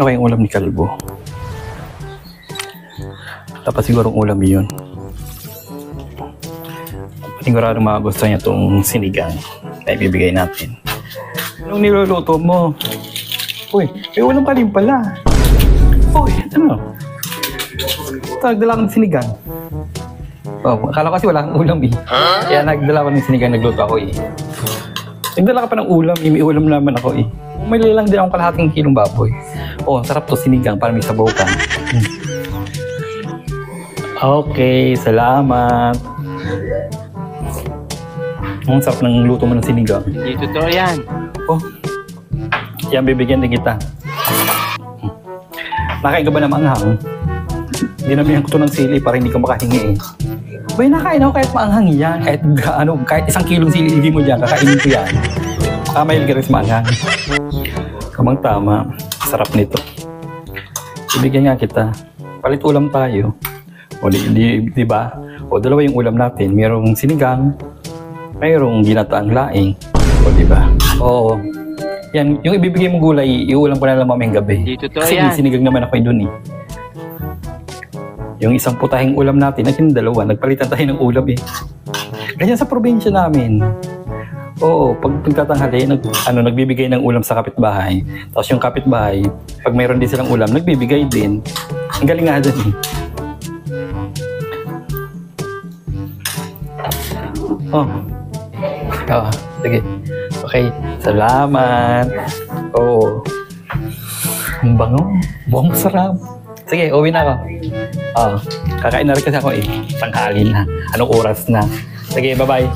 Okay, yung ulam ni Kalbo. Dapat sigurong ulam yun. Sigurado magustuhan niya itong sinigang na ibibigay natin. Anong niluluto mo? Uy, may ulam ka rin pala. Uy, ano? Nagdala ko ng sinigang. Oh, akala ko kasi wala kang ulam eh. Kaya nagdala ko ng sinigang, nagluto ako eh. Nagdala ka pa ng ulam eh, may ulam naman ako eh. May lang din akong kalahating kilong baboy. Oh, sarap to sinigang para may sabaw ka. Okay, salamat. Ang sarap ng luto mo ng sinigang. Hindi totoo yan. Oh, yan bibigyan din kita. Nakain ka ba ng manghang? Dinamihan ko to ng sili para hindi ka makahingi eh. Bay, nakain ako kahit maanghang yan. Kahit 1 kilong sili hindi mo dyan, kakainin ko yan. Kamay ka rin sa maanghang. Kamang tama. Sarap nito. Ibigyan nga kita. Palit ulam tayo. O di ba? O dalawa yung ulam natin. Mayroong sinigang, mayroong ginataang laing. O di ba? Oo. Yan, yung ibibigay mong gulay, iulam ko na lang mamayang gabi. Di totoo kasi yan. sinigang naman ako dun eh. Yung isang putahing ulam natin, at yung dalawa, nagpalitan tayo ng ulam eh. Ganyan sa probinsya namin. Oo, pag pagkatanghali, nagbibigay ng ulam sa kapitbahay. Tapos yung kapitbahay, pag mayroon din silang ulam, nagbibigay din. Ang galing nga dyan eh. Oh. Oo, sige. Okay, salamat. Oo. Ang bango. Buong sarap. Sige, uwi na ako. Kakain na rin kasi ako eh. Tanghali na. Anong oras na? Sige, bye-bye.